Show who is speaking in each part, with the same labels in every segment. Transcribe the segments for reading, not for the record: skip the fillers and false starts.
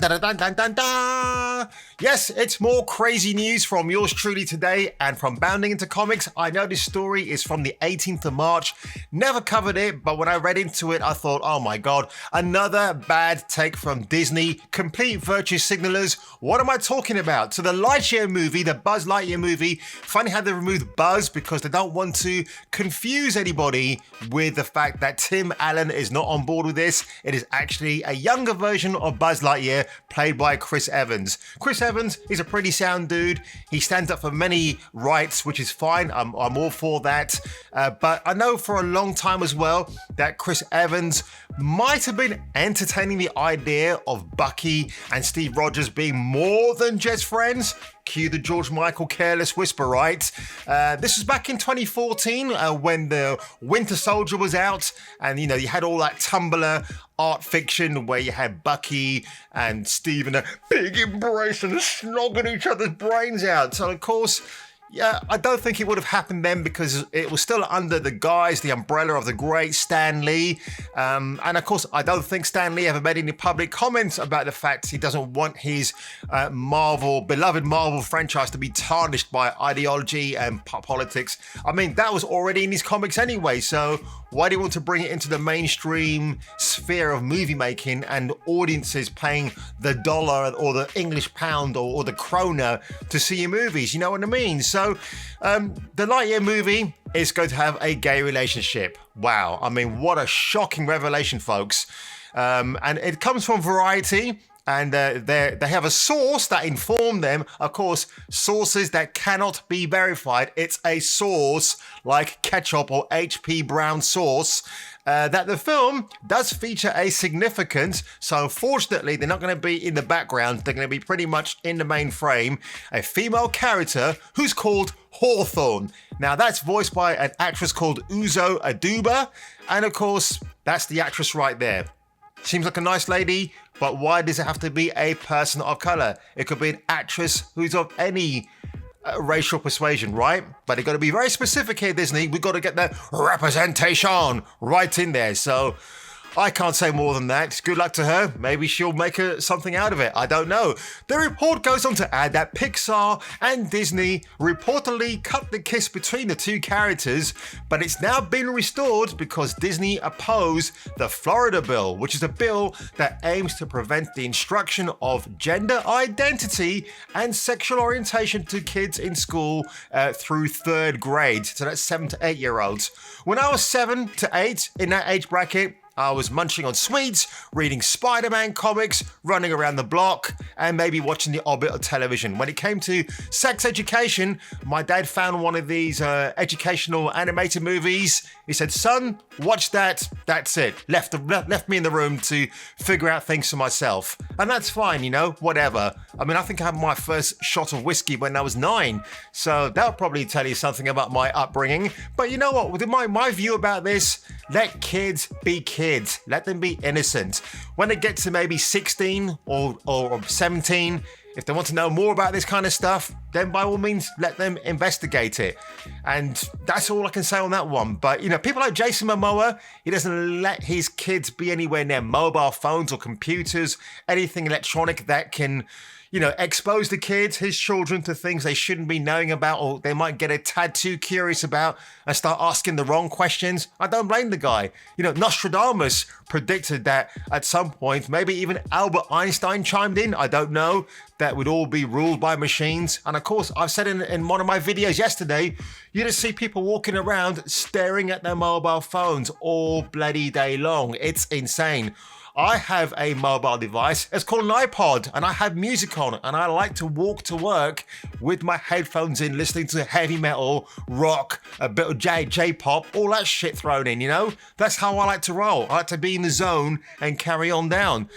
Speaker 1: dun, dun, dun, dun, dun. Yes, it's more crazy news from yours truly today and from Bounding into Comics. I know this story is from the 18th of March. Never covered it, but when I read into it, I thought, oh my God, another bad take from Disney. Complete virtue signalers. What am I talking about? So the Lightyear movie, the Buzz Lightyear movie, finally had to remove Buzz because they don't want to confuse anybody with the fact that Tim Allen is not on board with this. It is actually a younger version of Buzz Lightyear played by Chris Evans. Chris Evans is a pretty sound dude. He stands up for many rights, which is fine. I'm all for that. But I know for a long time as well that Chris Evans might have been entertaining the idea of Bucky and Steve Rogers being more than just friends. Cue the George Michael careless whisper, right? This was back in 2014 when the Winter Soldier was out, and you had all that Tumblr art fiction where you had Bucky and Steve in a big embrace and snogging each other's brains out. So of course, yeah, I don't think it would have happened then because it was still under the guise, the umbrella of the great Stan Lee. And of course, I don't think Stan Lee ever made any public comments about the fact he doesn't want his beloved Marvel franchise to be tarnished by ideology and politics. I mean, that was already in his comics anyway, so why do you want to bring it into the mainstream sphere of movie making and audiences paying the dollar or the English pound or the krona to see your movies? You know what I mean? So the Lightyear movie is going to have a gay relationship. Wow. I mean, what a shocking revelation, folks. And it comes from Variety. And they have a source that informed them, of course, sources that cannot be verified. It's a source like ketchup or HP Brown sauce, that the film does feature a significant, so unfortunately they're not going to be in the background, they're going to be pretty much in the main frame, a female character who's called Hawthorne. Now that's voiced by an actress called Uzo Aduba, and of course, that's the actress right there. Seems like a nice lady, but why does it have to be a person of color? It could be an actress who's of any racial persuasion, right? But they've got to be very specific here, Disney. We've got to get the representation right in there. So I can't say more than that. Good luck to her. Maybe she'll make something out of it. I don't know. The report goes on to add that Pixar and Disney reportedly cut the kiss between the two characters, but it's now been restored because Disney opposed the Florida bill, which is a bill that aims to prevent the instruction of gender identity and sexual orientation to kids in school through third grade. So that's 7 to 8 year olds. When I was 7 to 8 in that age bracket, I was munching on sweets, reading Spider-Man comics, running around the block, and maybe watching the Hobbit on television. When it came to sex education, my dad found one of these educational animated movies. He said, son, watch that. That's it. Left me in the room to figure out things for myself. And that's fine, whatever. I mean, I think I had my first shot of whiskey when I was 9. So that'll probably tell you something about my upbringing. But you know what? With my view about this, let kids be kids. Let them be innocent. When they get to maybe 16 or 17, if they want to know more about this kind of stuff, then by all means, let them investigate it. And that's all I can say on that one. But, people like Jason Momoa, he doesn't let his kids be anywhere near mobile phones or computers, anything electronic that can, expose the kids, his children, to things they shouldn't be knowing about, or they might get a tad too curious about and start asking the wrong questions. I don't blame the guy. Nostradamus predicted that at some point, maybe even Albert Einstein chimed in, I don't know, that would all be ruled by machines. And of course, I've said in one of my videos yesterday, you just see people walking around staring at their mobile phones all bloody day long. It's insane. I have a mobile device. It's called an iPod, and I have music on it, and I like to walk to work with my headphones in, listening to heavy metal, rock, a bit of J-pop, all that shit thrown in, That's how I like to roll. I like to be in the zone and carry on down.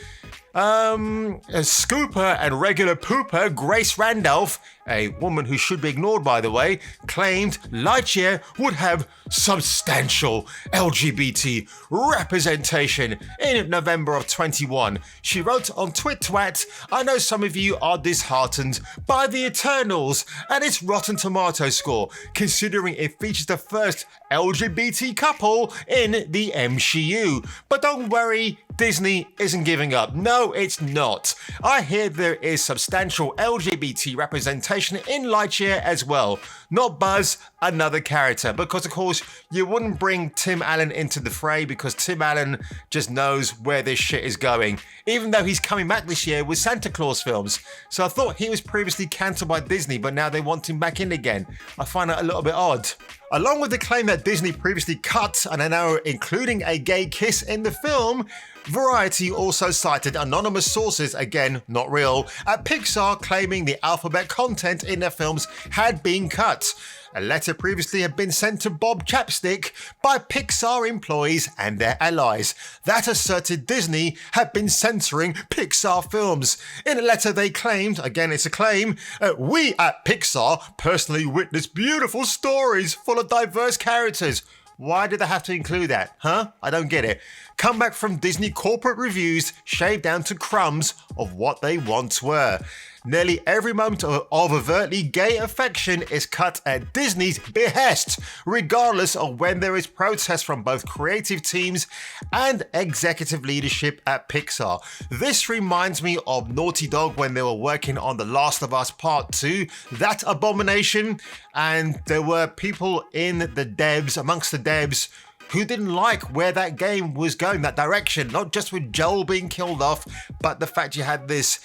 Speaker 1: A scooper and regular pooper Grace Randolph, a woman who should be ignored by the way, claimed Lightyear would have substantial LGBT representation in November of 21. She wrote on TwitTwat, I know some of you are disheartened by the Eternals and its Rotten Tomato score, considering it features the first LGBT couple in the MCU. But don't worry, Disney isn't giving up. No, No, it's not. I hear there is substantial LGBT representation in Lightyear as well. Not Buzz, another character. Because of course, you wouldn't bring Tim Allen into the fray because Tim Allen just knows where this shit is going. Even though he's coming back this year with Santa Claus films. So I thought he was previously cancelled by Disney, but now they want him back in again. I find that a little bit odd. Along with the claim that Disney previously cut and are now including a gay kiss in the film, Variety also cited anonymous sources, again not real, at Pixar claiming the alphabet content in their films had been cut. A letter previously had been sent to Bob Chapstick by Pixar employees and their allies that asserted Disney had been censoring Pixar films. In a letter they claimed, again it's a claim, we at Pixar personally witnessed beautiful stories full of diverse characters. Why did they have to include that? Huh? I don't get it. Come back from Disney corporate reviews shaved down to crumbs of what they once were. Nearly every moment of overtly gay affection is cut at Disney's behest, regardless of when there is protest from both creative teams and executive leadership at Pixar. This reminds me of Naughty Dog when they were working on The Last of Us Part 2, that abomination, and there were people in the devs, amongst the devs, who didn't like where that game was going, that direction, not just with Joel being killed off, but the fact you had this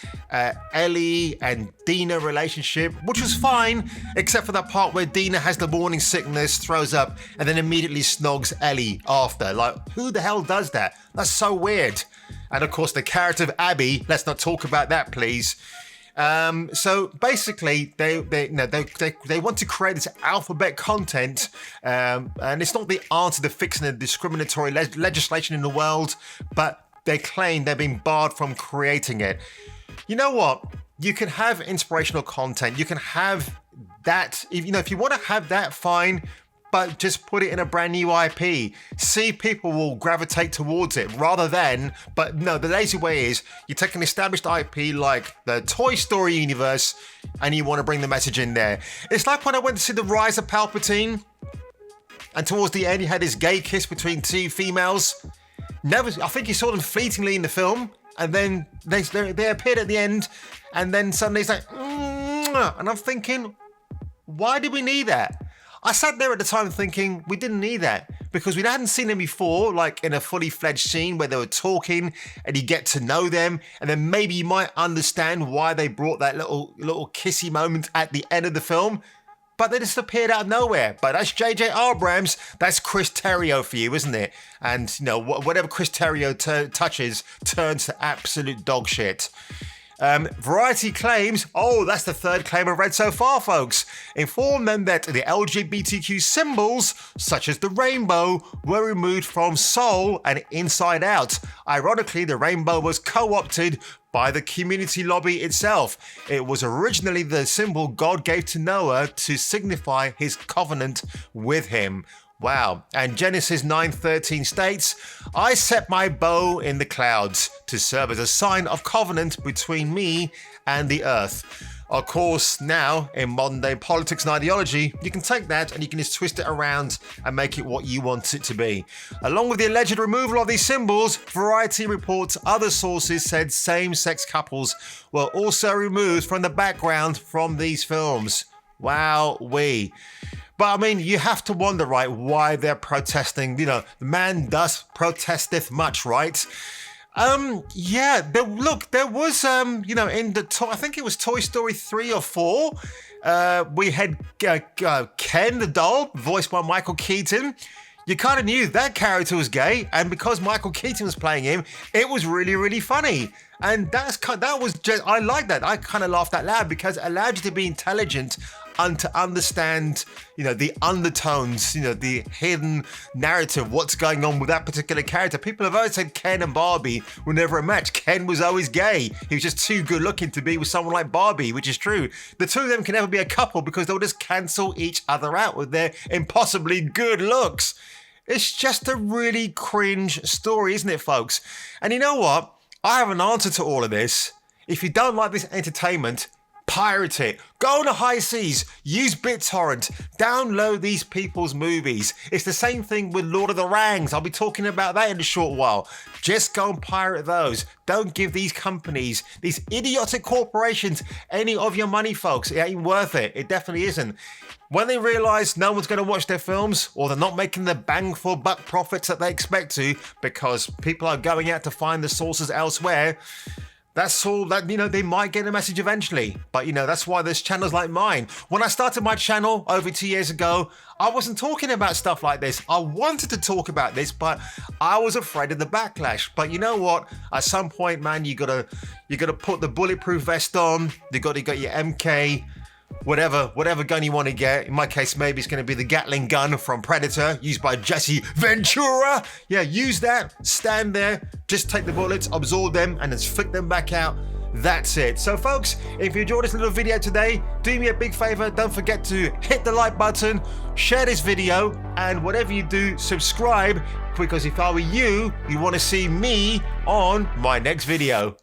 Speaker 1: Ellie and Dina relationship, which was fine, except for that part where Dina has the morning sickness, throws up, and then immediately snogs Ellie after. Like, who the hell does that? That's so weird. And of course, the character of Abby, let's not talk about that, please. So basically, they want to create this alphabet content, and it's not the answer to fixing the discriminatory legislation in the world, but they claim they're being barred from creating it. You know what? You can have inspirational content. You can have that. If you want to have that, fine. But just put it in a brand new IP. See, people will gravitate towards it rather than, but no, the lazy way is you take an established IP like the Toy Story universe and you want to bring the message in there. It's like when I went to see The Rise of Palpatine and towards the end you had this gay kiss between two females. I think you saw them fleetingly in the film and then they appeared at the end and then suddenly it's like, and I'm thinking, why did we need that? I sat there at the time thinking we didn't need that because we hadn't seen them before, like in a fully fledged scene where they were talking and you get to know them, and then maybe you might understand why they brought that little kissy moment at the end of the film. But they just appeared out of nowhere. But that's J.J. Abrams, that's Chris Terrio for you, isn't it? And whatever Chris Terrio touches turns to absolute dog shit. Variety claims, that's the third claim I've read so far, folks. Inform them that the LGBTQ symbols, such as the rainbow, were removed from Soul and Inside Out. Ironically, the rainbow was co-opted by the community lobby itself. It was originally the symbol God gave to Noah to signify his covenant with him. Wow. And Genesis 9:13 states, I set my bow in the clouds to serve as a sign of covenant between me and the earth. Of course, now in modern day politics and ideology, you can take that and you can just twist it around and make it what you want it to be. Along with the alleged removal of these symbols, Variety reports other sources said same-sex couples were also removed from the background from these films. Wowee. But I mean, you have to wonder, right, why they're protesting. The man does protesteth much, right? There was, in I think it was Toy Story 3 or 4, we had Ken the doll, voiced by Michael Keaton. You kind of knew that character was gay, and because Michael Keaton was playing him, it was really, really funny. And I like that. I kind of laughed out loud because it allowed you to be intelligent and to understand, the undertones, the hidden narrative, what's going on with that particular character. People have always said Ken and Barbie were never a match. Ken was always gay. He was just too good looking to be with someone like Barbie, which is true. The two of them can never be a couple because they'll just cancel each other out with their impossibly good looks. It's just a really cringe story, isn't it, folks? And you know what? I have an answer to all of this. If you don't like this entertainment, pirate it. Go on the high seas, use BitTorrent, download these people's movies. It's the same thing with Lord of the Rings. I'll be talking about that in a short while. Just go and pirate those. Don't give these companies, these idiotic corporations, any of your money, folks. It ain't worth it. It definitely isn't. When they realize no one's going to watch their films, or they're not making the bang for buck profits that they expect to because people are going out to find the sources elsewhere, that's all that, they might get a message eventually. But, that's why there's channels like mine. When I started my channel over 2 years ago, I wasn't talking about stuff like this. I wanted to talk about this, but I was afraid of the backlash. But you know what? At some point, man, you gotta put the bulletproof vest on. You got your MK, whatever gun you want to get. In my case, maybe it's going to be the Gatling gun from Predator, used by Jesse Ventura. Yeah, use that, stand there, just take the bullets, absorb them, and then flick them back out. That's it. So folks, if you enjoyed this little video today, do me a big favor, don't forget to hit the like button, share this video, and whatever you do, subscribe, because if I were you, you want to see me on my next video.